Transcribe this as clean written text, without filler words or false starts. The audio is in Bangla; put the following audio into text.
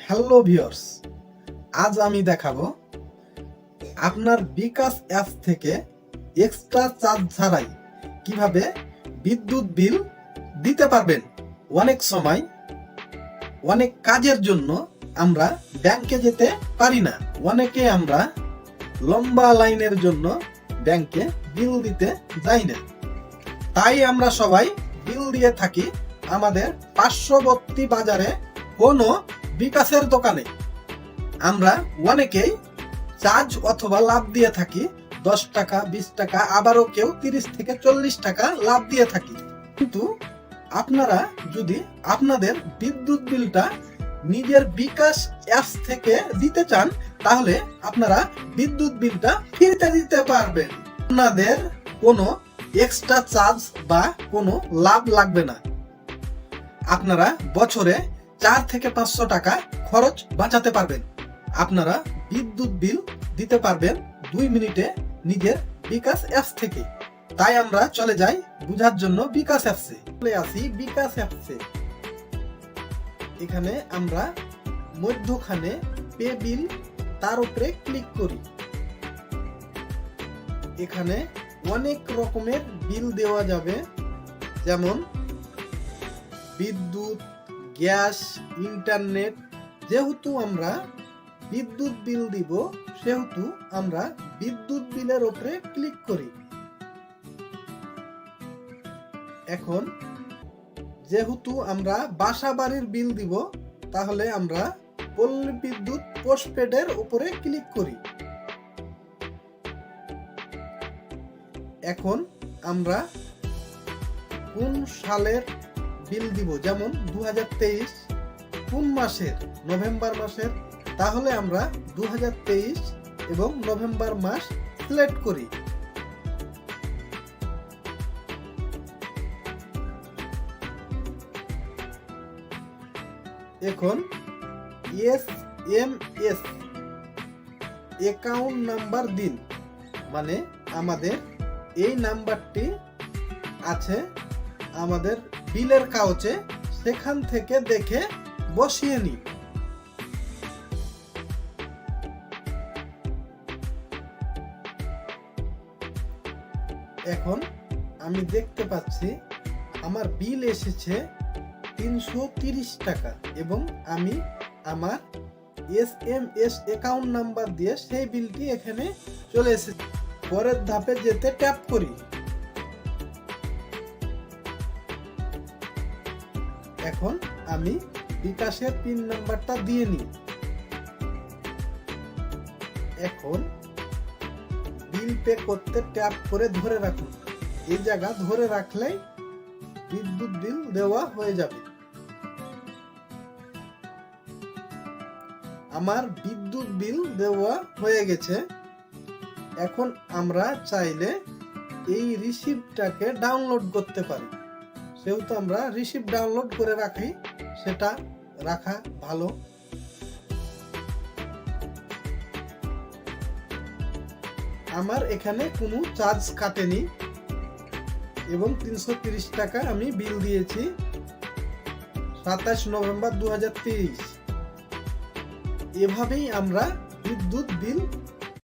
হ্যালো ভিউয়ার্স, আজ আমি দেখাবো আপনার বিকাশ অ্যাপ থেকে এক্সট্রা চার্জ ছাড়াই কিভাবে বিদ্যুৎ বিল দিতে পারবেন। অনেক সময় অনেক কাজের জন্য আমরা ব্যাংকে যেতে পারি না। অনেকে আমরা লম্বা লাইনের জন্য ব্যাংকে বিল দিতে যাই না। তাই আমরা সবাই বিল দিয়ে থাকি আমাদের পার্শ্ববর্তী বাজারে কোনো বিকাশের দোকানে। আমরা অনেকেই চার্জ অথবা লাভ দিয়ে থাকি 10 টাকা, 20 টাকা, আবারও কেউ 30 থেকে 40 টাকা লাভ দিয়ে থাকি। কিন্তু আপনারা যদি আপনাদের বিদ্যুৎ বিলটা নিজের বিকাশ অ্যাপস থেকে দিতে চান, তাহলে আপনারা বিদ্যুৎ বিলটা ফ্রিতে দিতে পারবেন। আপনাদের কোনো এক্সট্রা চার্জ বা কোনো লাভ লাগবে না। আপনারা বছরে 4 থেকে 500 টাকা খরচ বাঁচাতে পারবেন। আপনারা বিদ্যুৎ বিল দিতে পারবেন 2 মিনিটে নিজের বিকাশ অ্যাপস থেকে। তাই আমরা চলে যাই বোঝার জন্য বিকাশ অ্যাপসে। চলে আসি বিকাশ অ্যাপসে। এখানে আমরা মধ্যখানে পে বিল, তার উপরে ক্লিক করি। এখানে অনেক রকমের বিল দেওয়া যাবে, যেমন বিদ্যুৎ, গ্যাস, ইন্টারনেট। যেহেতু আমরা বিদ্যুৎ বিল দিব, সেহেতু আমরা বিদ্যুৎ বিলের উপরে ক্লিক করি। এখন যেহেতু আমরা বাসা বাড়ির বিল দিব, তাহলে আমরা পল্লী বিদ্যুৎ পোস্টপেডের উপরে ক্লিক করি। এখন আমরা কোন সালের বিল দিব, যেমন 2023 কোন মাসের, নভেম্বর মাসের, তাহলে আমরা 2023 এবং নভেম্বর মাস সিলেক্ট করি। এখন SMS অ্যাকাউন্ট নাম্বার দিন, মানে আমাদের এই নাম্বারটি আছে আমাদের বিলের কাগজে, সেখান থেকে দেখে বসিয়ে নিই। এখন আমি দেখতে পাচ্ছি আমার বিল এসেছে 330 টাকা এবং আমি আমার SMS অ্যাকাউন্ট নাম্বার দিয়ে সেই বিলটি এখানে চলে এসেছে। পরের ধাপে যেতে ট্যাপ করি। এখন আমি বিকাশের পিন নাম্বারটা দিয়ে নিই। এখন বিল পে করতে ট্যাপ করে ধরে রাখুন। এই জায়গা ধরে রাখলেই বিদ্যুৎ বিল দেওয়া হয়ে যাবে। আমার বিদ্যুৎ বিল দেওয়া হয়ে গেছে। এখন আমরা চাইলে এই রিসিপ্টটাকে ডাউনলোড করতে পারি। সেহেতু আমরা রিসিপ্ট ডাউনলোড করে রাখি, সেটা রাখা ভালো। আমার এখানে কোনো চার্জ কাটেনি এবং 330 টাকা আমি বিল দিয়েছি 27 নভেম্বর 2023। এভাবেই আমরা বিদ্যুৎ বিল